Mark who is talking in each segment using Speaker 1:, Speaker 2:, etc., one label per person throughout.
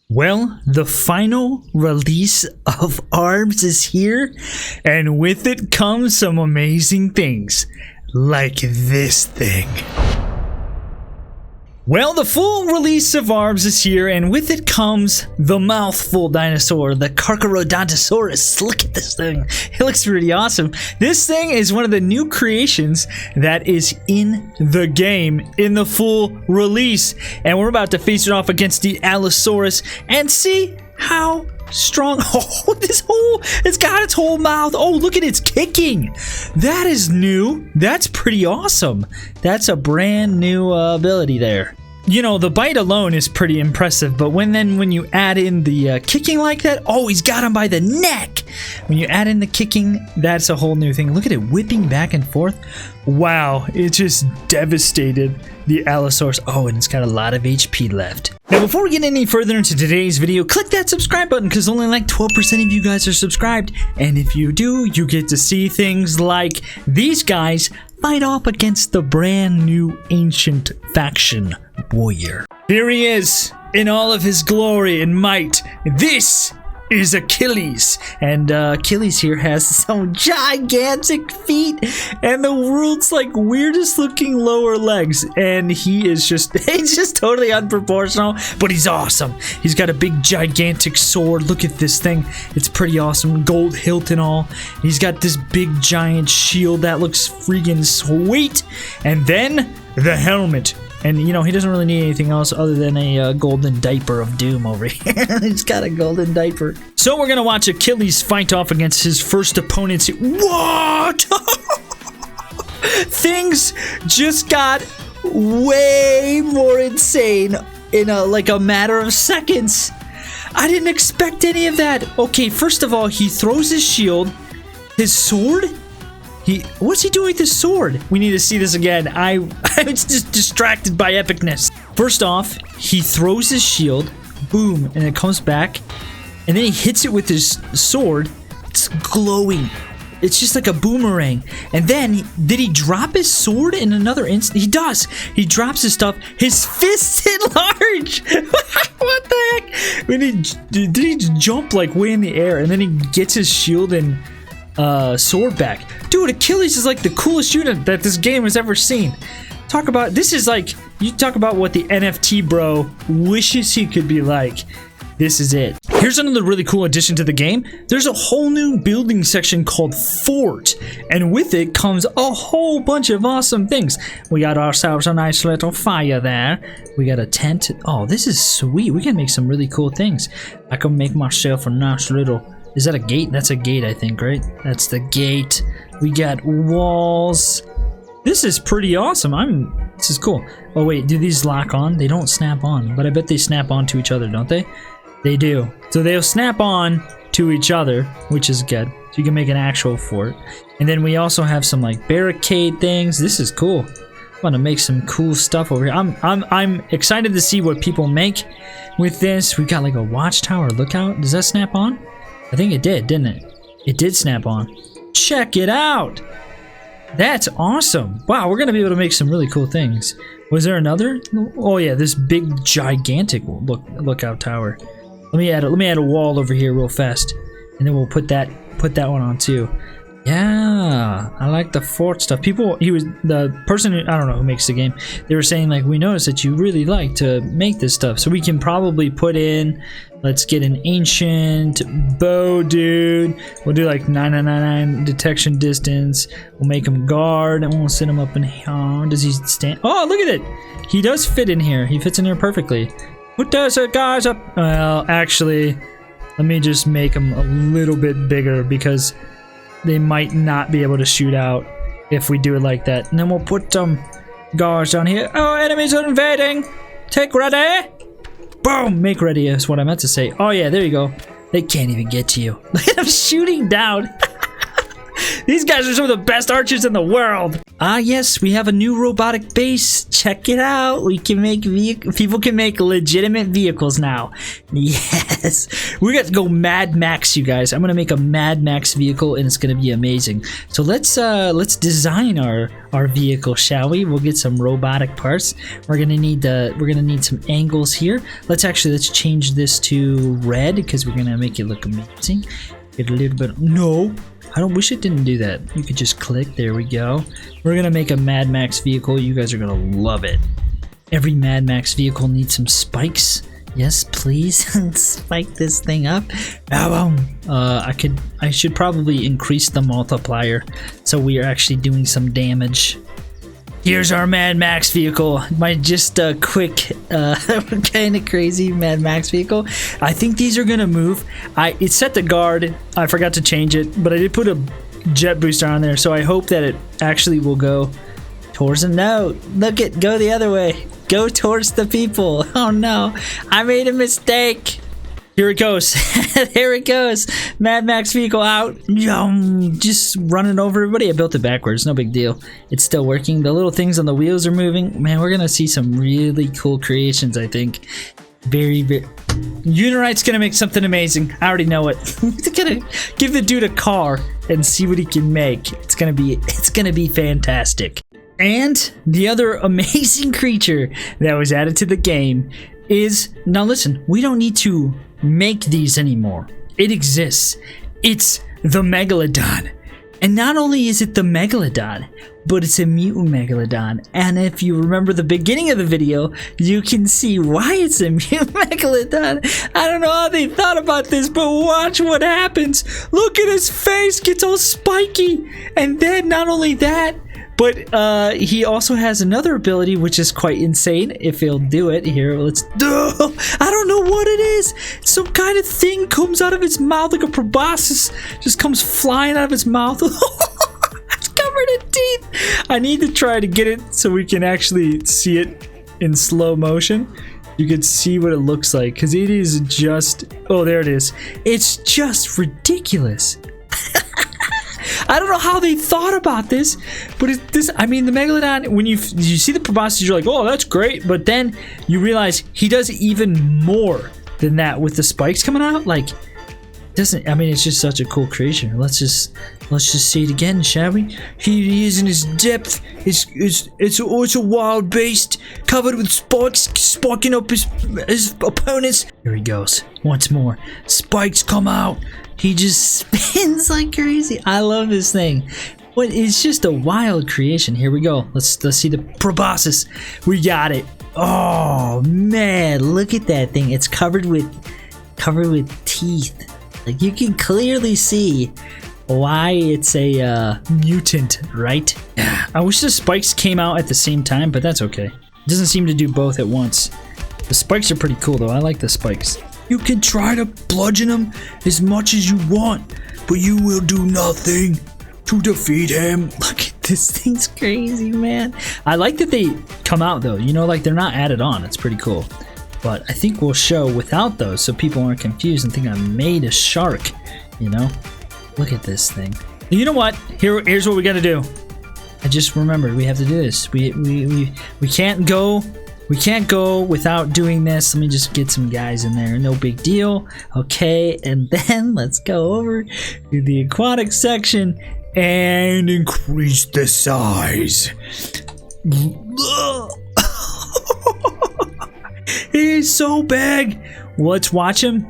Speaker 1: Well, the final release of ARBS is here, and with it comes some amazing things, like this thing. Well, the full release of ARBS is here, and with it comes the mouthful dinosaur, the Carcharodontosaurus. Look at this thing. It looks really awesome. This thing is one of the new creations that is in the game, in the full release. And we're about to face it off against the Allosaurus and see how strong. Oh, it's got its whole mouth. Oh, look at its kicking. That is new. That's pretty awesome. That's a brand new ability there. You know, the bite alone is pretty impressive, but when you add in the kicking like that, oh, he's got him by the neck. When you add in the kicking, that's a whole new thing. Look at it whipping back and forth. Wow, it just devastated the Allosaurus. Oh, and it's got a lot of HP left. Now, before we get any further into today's video, click that subscribe button because only like 12% of you guys are subscribed. And if you do, you get to see things like these guys fight off against the brand new ancient faction warrior. Here he is in all of his glory and might. This is Achilles, and Achilles here has some gigantic feet and the world's like weirdest looking lower legs, and he's just totally unproportional, but he's awesome. He's got a big gigantic sword. Look at this thing, it's pretty awesome, gold hilt and all. He's got this big giant shield that looks freaking sweet, and then the helmet. And, you know, he doesn't really need anything else other than a golden diaper of doom over here. He's got a golden diaper. So we're going to watch Achilles fight off against his first opponents. What? Things just got way more insane in a matter of seconds. I didn't expect any of that. Okay, first of all, he throws his shield, his sword. What's he doing with his sword? We need to see this again. I was just distracted by epicness. First off, he throws his shield, boom, and it comes back, and then he hits it with his sword. It's glowing. It's just like a boomerang. And then, did he drop his sword in another instant? He does. He drops his stuff. His fists enlarge. What the heck? Did he jump like way in the air, and then he gets his shield and sword back. Dude, Achilles is like the coolest unit that this game has ever seen. Talk about, this is like, you talk about what the NFT bro wishes he could be like. This is it. Here's another really cool addition to the game. There's a whole new building section called Fort, and with it comes a whole bunch of awesome things. We got ourselves a nice little fire there. We got a tent. Oh, this is sweet. We can make some really cool things. I can make myself a nice little... Is that a gate? That's a gate, I think, right? That's the gate. We got walls. This is pretty awesome. This is cool. Oh, wait, do these lock on? They don't snap on, but I bet they snap on to each other, don't they? They do. So they'll snap on to each other, which is good. So you can make an actual fort. And then we also have some like barricade things. This is cool. I want to make some cool stuff over here. I'm excited to see what people make with this. We got like a watchtower lookout. Does that snap on? I think it did, didn't it? It did snap on. Check it out! That's awesome! Wow, we're gonna be able to make some really cool things. Was there another? Oh yeah, this big, gigantic lookout tower. Let me add a wall over here real fast, and then we'll put that one on too. Yeah, I like the fort stuff. The person who, I don't know who makes the game, they were saying like, we noticed that you really like to make this stuff, so we can probably put in, let's get an ancient bow dude. We'll do like 999 detection distance. We'll make him guard, and we'll set him up in here. Does he stand? Oh, look at it! He does fit in here. He fits in here perfectly. What does it, guys? Up? Well, actually, let me just make him a little bit bigger because they might not be able to shoot out if we do it like that. And then we'll put some guards down here. Oh, enemies are invading! Take ready! Boom! Make ready is what I meant to say. Oh yeah, there you go. They can't even get to you. Look at them shooting down. These guys are some of the best archers in the world. Ah, yes, we have a new robotic base. Check it out. We can make people can make legitimate vehicles now. Yes, we're gonna go Mad Max, you guys. I'm gonna make a Mad Max vehicle, and it's gonna be amazing. So let's design our vehicle, shall we? We'll get some robotic parts. We're gonna need some angles here. Let's change this to red because we're gonna make it look amazing. Get a little bit. No, I don't wish it didn't do that. You could just click. There we go. We're gonna make a Mad Max vehicle. You guys are gonna love it. Every Mad Max vehicle needs some spikes. Yes, please. Spike this thing up. I should probably increase the multiplier so we are actually doing some damage. Here's our Mad Max vehicle. Just a quick, kind of crazy Mad Max vehicle. I think these are gonna move. It's set to guard. I forgot to change it, but I did put a jet booster on there, so I hope that it actually will go towards them. No, go the other way. Go towards the people. Oh no, I made a mistake. Here it goes. There it goes. Mad Max vehicle out. Just running over everybody. I built it backwards. No big deal. It's still working. The little things on the wheels are moving. Man, we're going to see some really cool creations, I think. Very, very... Unirite's going to make something amazing. I already know it. He's going to give the dude a car and see what he can make. It's going to be fantastic. And the other amazing creature that was added to the game is... Now listen, we don't need to make these anymore. It exists. It's the Megalodon. And not only is it the Megalodon, but it's a mutant Megalodon. And if you remember the beginning of the video, you can see why it's a mutant Megalodon. I don't know how they thought about this, but watch what happens. Look at his face, gets all spiky. And then not only that, but he also has another ability which is quite insane. If he'll do it here, I don't know what it is. Some kind of thing comes out of his mouth like a proboscis. Just comes flying out of his mouth. It's covered in teeth. I need to try to get it so we can actually see it in slow motion. You can see what it looks like because it is just... Oh, there it is. It's just ridiculous. I don't know how they thought about this, but I mean, the Megalodon, when you see the proboscis, you're like, oh, that's great. But then you realize he does even more than that with the spikes coming out. Like, I mean, it's just such a cool creation. Let's just see it again, shall we? He is in his depth. It's a wild beast covered with spikes, sparking up his opponents. Here he goes once more. Spikes come out. He just spins like crazy. I love this thing. But it's just a wild creation. Here we go. Let's see the proboscis. We got it. Oh man, look at that thing. It's covered with teeth. Like, you can clearly see why it's a mutant, right? I wish the spikes came out at the same time, but that's okay. It doesn't seem to do both at once. The spikes are pretty cool though. I like the spikes. You can try to bludgeon him as much as you want, but you will do nothing to defeat him. Look at this thing's crazy, man. I like that they come out though. You know, like they're not added on. It's pretty cool. But I think we'll show without those so people aren't confused and think I made a shark. You know? Look at this thing. You know what? Here's what we gotta do. I just remembered we have to do this. We can't go. We can't go without doing this. Let me just get some guys in there. No big deal. Okay, and then let's go over to the aquatic section and increase the size. He's so big. Let's watch him.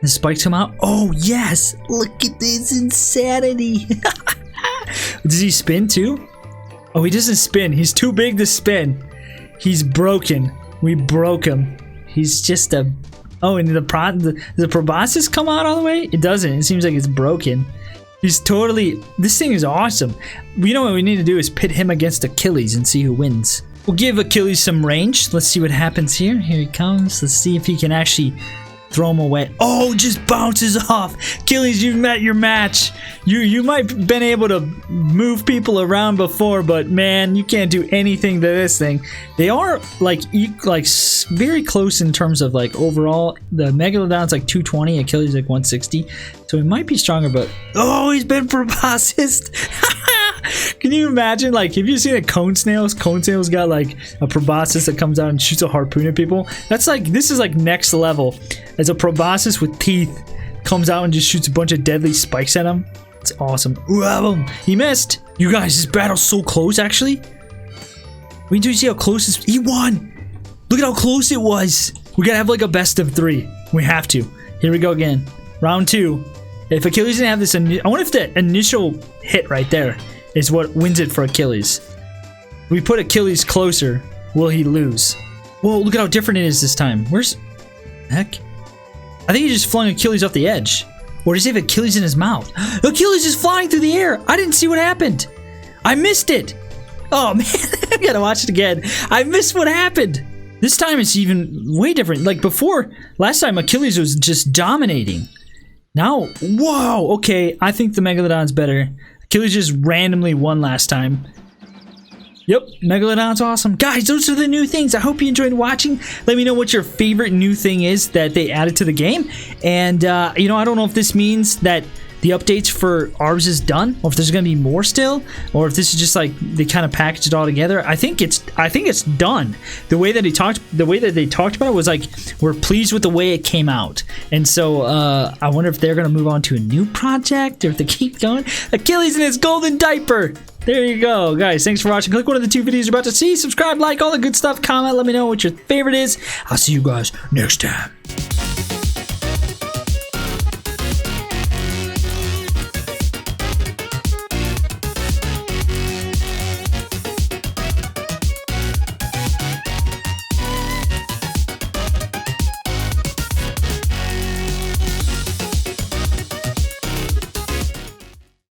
Speaker 1: The spikes come out. Oh, yes. Look at this insanity. Does he spin too? Oh, he doesn't spin. He's too big to spin. He's broken. We broke him. He's just a... Oh, and the proboscis come out all the way? It doesn't. It seems like it's broken. He's totally... This thing is awesome. You know what we need to do is pit him against Achilles and see who wins. We'll give Achilles some range. Let's see what happens here. Here he comes. Let's see if he can actually throw him away. Oh, just bounces off. Achilles, you met your match. You might have been able to move people around before, but man, you can't do anything to this thing. They are like very close in terms of like overall. The Megalodon's like 220, Achilles like 160, so he might be stronger. But oh, he's been proboscis. Can you imagine, like, have you seen a cone snails? Cone snails got like a proboscis that comes out and shoots a harpoon at people. That's like, this is like next level. As a proboscis with teeth comes out and just shoots a bunch of deadly spikes at him. It's awesome. Ooh, he missed. You guys, this battle's so close, actually. We do see how close this. He won. Look at how close it was. We gotta have like a best of 3. We have to. Here we go again. Round 2. If Achilles didn't have this, I wonder if the initial hit right there is what wins it for Achilles. If we put Achilles closer, will he lose? Whoa, look at how different it is this time. Where's... heck? I think he just flung Achilles off the edge. Or does he have Achilles in his mouth? Achilles is flying through the air! I didn't see what happened! I missed it! Oh man, I gotta watch it again. I missed what happened! This time it's even way different. Like before, last time Achilles was just dominating. Now, whoa, okay, I think the Megalodon's better. Achilles just randomly won last time. Yep, Megalodon's awesome. Guys, those are the new things. I hope you enjoyed watching. Let me know what your favorite new thing is that they added to the game. And, you know, I don't know if this means that the updates for ARBS is done, or if there's going to be more still, or if this is just like they kind of packaged it all together. I think it's done. The way that they talked about it was like, we're pleased with the way it came out. And so I wonder if they're going to move on to a new project, or if they keep going. Achilles in his golden diaper. There you go, guys. Thanks for watching. Click one of the 2 videos you're about to see. Subscribe, like, all the good stuff. Comment, let me know what your favorite is. I'll see you guys next time.